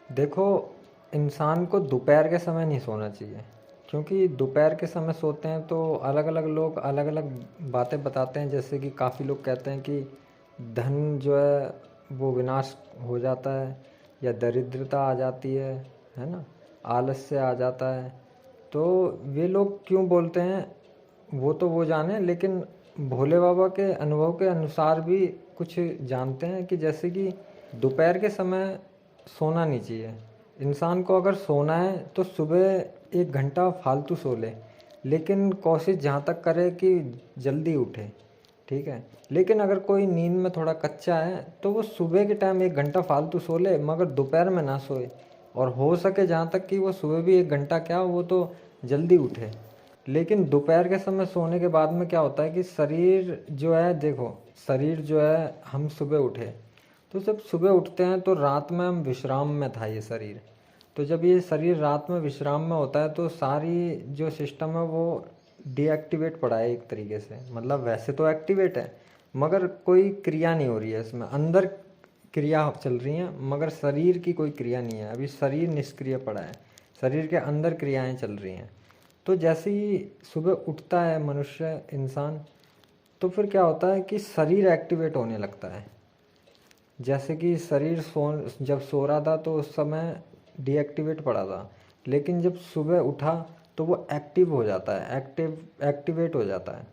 देखो, इंसान को दोपहर के समय नहीं सोना चाहिए, क्योंकि दोपहर के समय सोते हैं तो अलग अलग लोग अलग अलग बातें बताते हैं। जैसे कि काफ़ी लोग कहते हैं कि धन जो है वो विनाश हो जाता है, या दरिद्रता आ जाती है ना, आलस्य आ जाता है। तो वे लोग क्यों बोलते हैं वो तो वो जाने, लेकिन भोले बाबा के अनुभव के अनुसार भी कुछ जानते हैं कि जैसे कि दोपहर के समय सोना नहीं चाहिए। इंसान को अगर सोना है तो सुबह 1 घंटा फालतू सो ले, लेकिन कोशिश जहाँ तक करे कि जल्दी उठे। ठीक है, लेकिन अगर कोई नींद में थोड़ा कच्चा है तो वो सुबह के टाइम 1 घंटा फालतू सो ले, मगर दोपहर में ना सोए। और हो सके जहाँ तक कि वो सुबह भी 1 घंटा क्या, वो तो जल्दी उठे। लेकिन दोपहर के समय सोने के बाद में क्या होता है कि शरीर जो है, देखो, शरीर जो है, हम सुबह उठे तो जब सुबह उठते हैं तो रात में हम विश्राम में था ये शरीर। तो जब ये शरीर रात में विश्राम में होता है तो सारी जो सिस्टम है वो डीएक्टिवेट पड़ा है एक तरीके से। मतलब वैसे तो एक्टिवेट है, मगर कोई क्रिया नहीं हो रही है इसमें। अंदर क्रिया चल रही है मगर शरीर की कोई क्रिया नहीं है। अभी शरीर निष्क्रिय पड़ा है, शरीर के अंदर क्रियाएं चल रही हैं। तो जैसे ही सुबह उठता है मनुष्य, इंसान, तो फिर क्या होता है कि शरीर एक्टिवेट होने लगता है। जैसे कि शरीर जब सो रहा था तो उस समय डीएक्टिवेट पड़ा था, लेकिन जब सुबह उठा तो वो एक्टिव हो जाता है, एक्टिवेट हो जाता है।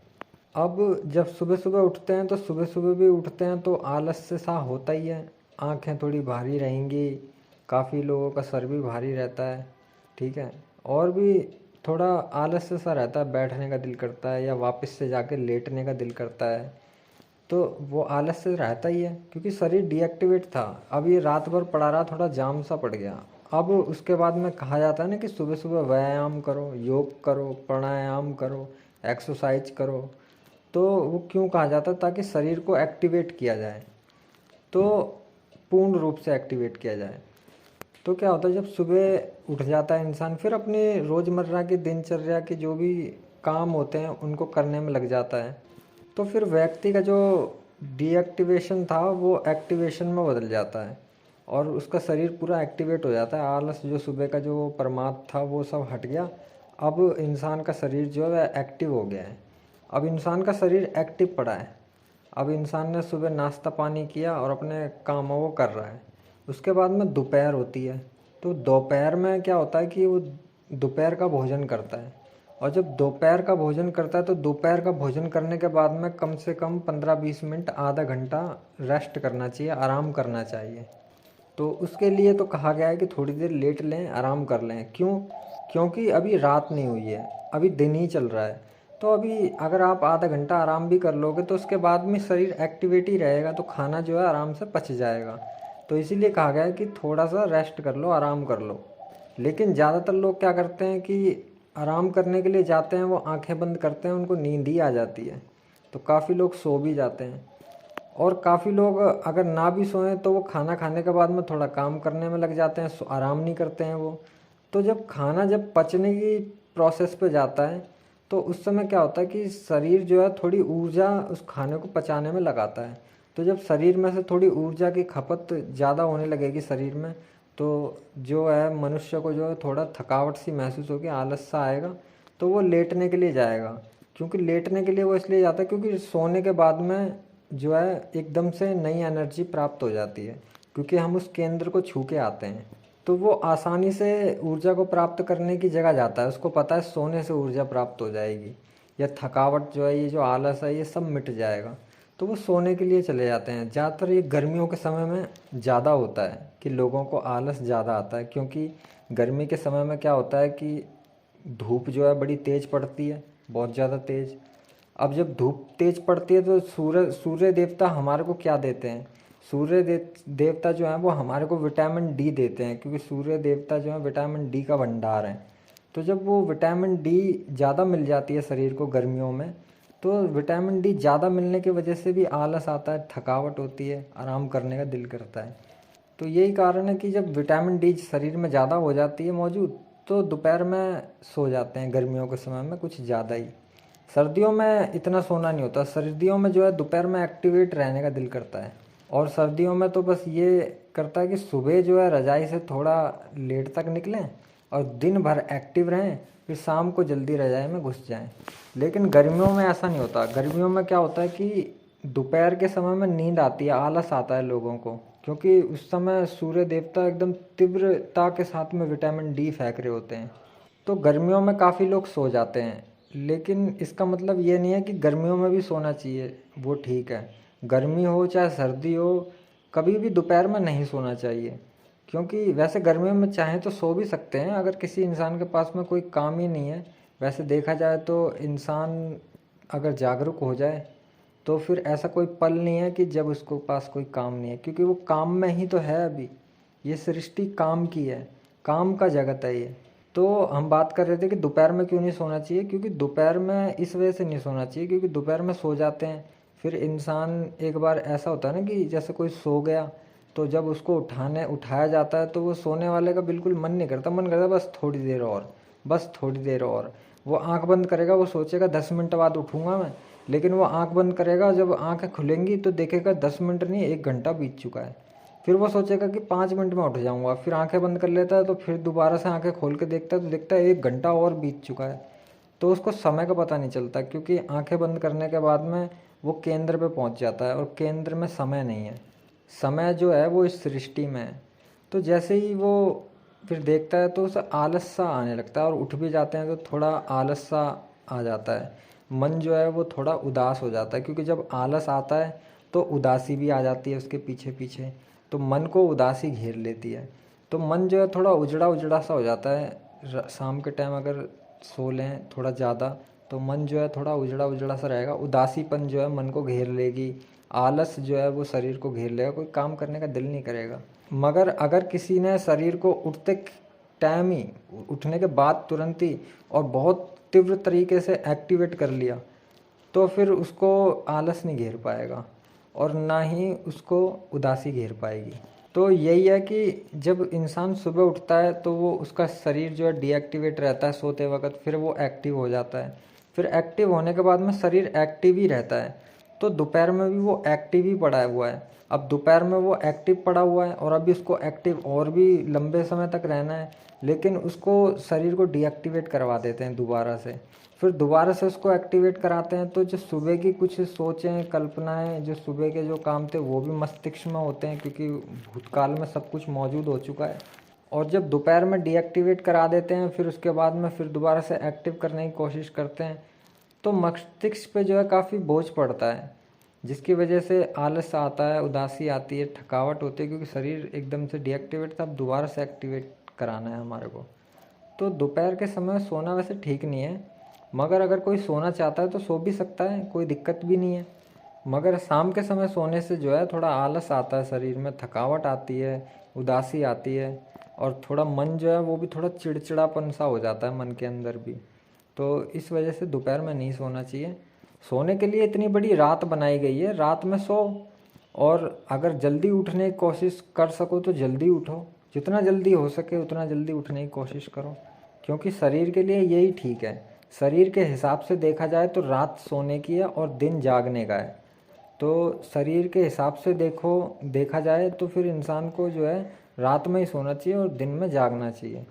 अब जब सुबह सुबह उठते हैं तो सुबह सुबह भी उठते हैं तो आलस्य सा होता ही है। आंखें थोड़ी भारी रहेंगी, काफ़ी लोगों का सर भी भारी रहता है। ठीक है, और भी थोड़ा आलस्य सा रहता है, बैठने का दिल करता है या वापस से जाके लेटने का दिल करता है। तो वो आलस से रहता ही है क्योंकि शरीर डीएक्टिवेट था। अब ये रात भर पड़ा रहा, थोड़ा जाम सा पड़ गया। अब उसके बाद में कहा जाता है ना कि सुबह सुबह व्यायाम करो, योग करो, प्राणायाम करो, एक्सरसाइज करो। तो वो क्यों कहा जाता है? ताकि शरीर को एक्टिवेट किया जाए, तो पूर्ण रूप से एक्टिवेट किया जाए। तो क्या होता है, जब सुबह उठ जाता है इंसान, फिर अपने रोज़मर्रा की दिनचर्या के जो भी काम होते हैं उनको करने में लग जाता है। तो फिर व्यक्ति का जो डीएक्टिवेशन था वो एक्टिवेशन में बदल जाता है और उसका शरीर पूरा एक्टिवेट हो जाता है। आलस जो सुबह का जो प्रमाद था वो सब हट गया। अब इंसान का शरीर जो है एक्टिव हो गया है। अब इंसान का शरीर एक्टिव पड़ा है। अब इंसान ने सुबह नाश्ता पानी किया और अपने कामों को कर रहा है। उसके बाद में दोपहर होती है, तो दोपहर में क्या होता है कि वो दोपहर का भोजन करता है। और जब दोपहर का भोजन करता है तो दोपहर का भोजन करने के बाद में कम से कम 15-20 मिनट, आधा घंटा रेस्ट करना चाहिए, आराम करना चाहिए। तो उसके लिए तो कहा गया है कि थोड़ी देर लेट लें, आराम कर लें। क्यों? क्योंकि अभी रात नहीं हुई है, अभी दिन ही चल रहा है। तो अभी अगर आप आधा घंटा आराम भी कर लोगे तो उसके बाद में शरीर एक्टिवेट ही रहेगा, तो खाना जो है आराम से पच जाएगा। तो इसीलिए कहा गया है कि थोड़ा सा रेस्ट कर लो, आराम कर लो। लेकिन ज़्यादातर लोग क्या करते हैं कि आराम करने के लिए जाते हैं, वो आंखें बंद करते हैं, उनको नींद ही आ जाती है। तो काफ़ी लोग सो भी जाते हैं। और काफ़ी लोग अगर ना भी सोएं तो वो खाना खाने के बाद में थोड़ा काम करने में लग जाते हैं, आराम नहीं करते हैं वो। तो जब खाना जब पचने की प्रोसेस पे जाता है तो उस समय क्या होता है कि शरीर जो है थोड़ी ऊर्जा उस खाने को पचाने में लगाता है। तो जब शरीर में से थोड़ी ऊर्जा की खपत ज़्यादा होने लगेगी शरीर में, तो जो है मनुष्य को जो है थोड़ा थकावट सी महसूस होगी, आलस सा आएगा, तो वो लेटने के लिए जाएगा। क्योंकि लेटने के लिए वो इसलिए जाता है क्योंकि सोने के बाद में जो है एकदम से नई एनर्जी प्राप्त हो जाती है, क्योंकि हम उस केंद्र को छू के आते हैं। तो वो आसानी से ऊर्जा को प्राप्त करने की जगह जाता है, उसको पता है सोने से ऊर्जा प्राप्त हो जाएगी, या थकावट जो है, ये जो आलस है, ये सब मिट जाएगा। तो वो सोने के लिए चले जाते हैं। ज़्यादातर ये गर्मियों के समय में ज़्यादा होता है कि लोगों को आलस ज़्यादा आता है, क्योंकि गर्मी के समय में क्या होता है कि धूप जो है बड़ी तेज़ पड़ती है, बहुत ज़्यादा तेज़। अब जब धूप तेज़ पड़ती है तो सूर्य देवता हमारे को क्या देते हैं? देवता जो है वो हमारे को विटामिन डी देते हैं, क्योंकि सूर्य देवता जो है विटामिन डी का भंडार है। तो जब वो विटामिन डी ज़्यादा मिल जाती है शरीर को गर्मियों में, तो विटामिन डी ज़्यादा मिलने की वजह से भी आलस आता है, थकावट होती है, आराम करने का दिल करता है। तो यही कारण है कि जब विटामिन डी शरीर में ज़्यादा हो जाती है मौजूद, तो दोपहर में सो जाते हैं गर्मियों के समय में कुछ ज़्यादा ही। सर्दियों में इतना सोना नहीं होता। सर्दियों में जो है दोपहर में एक्टिवेट रहने का दिल करता है। और सर्दियों में तो बस ये करता है कि सुबह जो है रज़ाई से थोड़ा लेट तक निकलें और दिन भर एक्टिव रहें, फिर शाम को जल्दी रज़ाई में घुस जाएं। लेकिन गर्मियों में ऐसा नहीं होता। गर्मियों में क्या होता है कि दोपहर के समय में नींद आती है, आलस आता है लोगों को, क्योंकि उस समय सूर्य देवता एकदम तीव्रता के साथ में विटामिन डी फेंक रहे होते हैं। तो गर्मियों में काफ़ी लोग सो जाते हैं, लेकिन इसका मतलब ये नहीं है कि गर्मियों में भी सोना चाहिए, वो ठीक है। गर्मी हो चाहे सर्दी हो, कभी भी दोपहर में नहीं सोना चाहिए, क्योंकि वैसे गर्मियों में चाहें तो सो भी सकते हैं अगर किसी इंसान के पास में कोई काम ही नहीं है। वैसे देखा जाए तो इंसान अगर जागरूक हो जाए तो फिर ऐसा कोई पल नहीं है कि जब उसको पास कोई काम नहीं है, क्योंकि वो काम में ही तो है अभी। ये सृष्टि काम की है, काम का जगत है ये। तो हम बात कर रहे थे कि दोपहर में क्यों नहीं सोना चाहिए, क्योंकि दोपहर में इस वजह से नहीं सोना चाहिए क्योंकि दोपहर में सो जाते हैं, फिर इंसान एक बार ऐसा होता है ना कि जैसे कोई सो गया तो जब उसको उठाया जाता है तो वो सोने वाले का बिल्कुल मन नहीं करता, मन करता बस थोड़ी देर और, बस थोड़ी देर और। वो आंख बंद करेगा, वो सोचेगा 10 मिनट बाद उठूंगा मैं, लेकिन वो आंख बंद करेगा, जब आंखें खुलेंगी तो देखेगा 10 मिनट नहीं 1 घंटा बीत चुका है। फिर वो सोचेगा कि 5 मिनट में उठ जाऊंगा, फिर आंखें बंद कर लेता है, तो फिर दोबारा से आंखें खोल के देखता है तो देखता है 1 घंटा और बीत चुका है। तो उसको समय का पता नहीं चलता, क्योंकि आंखें बंद करने के बाद में वो केंद्र पे पहुंच जाता है और केंद्र में समय नहीं है। समय जो है वो इस सृष्टि में है। तो जैसे ही वो फिर देखता है तो उसे आलस सा आने लगता है, और उठ भी जाते हैं तो थोड़ा आलस सा आ जाता है। मन जो है वो थोड़ा उदास हो जाता है, क्योंकि जब आलस आता है तो उदासी भी आ जाती है उसके पीछे पीछे, तो मन को उदासी घेर लेती है। तो मन जो है थोड़ा उजड़ा उजड़ा सा हो जाता है। शाम के टाइम अगर सो लें थोड़ा ज़्यादा तो मन जो है थोड़ा उजड़ा उजड़ा सा रहेगा, उदासीपन जो है मन को घेर लेगी, आलस जो है वो शरीर को घेर लेगा, कोई काम करने का दिल नहीं करेगा। मगर अगर किसी ने शरीर को उठते टाइम ही, उठने के बाद तुरंत ही और बहुत तीव्र तरीके से एक्टिवेट कर लिया, तो फिर उसको आलस नहीं घेर पाएगा और ना ही उसको उदासी घेर पाएगी। तो यही है कि जब इंसान सुबह उठता है तो वो उसका शरीर जो है डीएक्टिवेट रहता है सोते वक्त, फिर वो एक्टिव हो जाता है। फिर एक्टिव होने के बाद में शरीर एक्टिव ही रहता है, तो दोपहर में भी वो एक्टिव ही पड़ा हुआ है। अब दोपहर में वो एक्टिव पड़ा हुआ है और अभी उसको एक्टिव और भी लंबे समय तक रहना है, लेकिन उसको शरीर को डीएक्टिवेट करवा देते हैं दोबारा से। फिर दोबारा से उसको एक्टिवेट कराते हैं, तो जो सुबह की कुछ सोचें कल्पनाएं, जो सुबह के जो काम थे वो भी मस्तिष्क में होते हैं, क्योंकि भूतकाल में सब कुछ मौजूद हो चुका है। और जब दोपहर में डीएक्टिवेट करा देते हैं, फिर उसके बाद में फिर दोबारा से एक्टिव करने की कोशिश करते हैं, तो मस्तिष्क पे जो है काफ़ी बोझ पड़ता है, जिसकी वजह से आलस आता है, उदासी आती है, थकावट होती है, क्योंकि शरीर एकदम से डीएक्टिवेट था, अब दोबारा से एक्टिवेट कराना है हमारे को। तो दोपहर के समय सोना वैसे ठीक नहीं है, मगर अगर कोई सोना चाहता है तो सो भी सकता है, कोई दिक्कत भी नहीं है। मगर शाम के समय सोने से जो है थोड़ा आलस आता है, शरीर में थकावट आती है, उदासी आती है, और थोड़ा मन जो है वो भी थोड़ा चिड़चिड़ापन सा हो जाता है मन के अंदर भी। तो इस वजह से दोपहर में नहीं सोना चाहिए। सोने के लिए इतनी बड़ी रात बनाई गई है, रात में सो, और अगर जल्दी उठने की कोशिश कर सको तो जल्दी उठो, जितना जल्दी हो सके उतना जल्दी उठने की कोशिश करो, क्योंकि शरीर के लिए यही ठीक है। शरीर के हिसाब से देखा जाए तो रात सोने की है और दिन जागने का है। तो शरीर के हिसाब से देखा जाए तो फिर इंसान को जो है रात में ही सोना चाहिए और दिन में जागना चाहिए।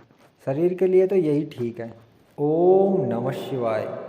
शरीर के लिए तो यही ठीक है। ओम नमः शिवाय।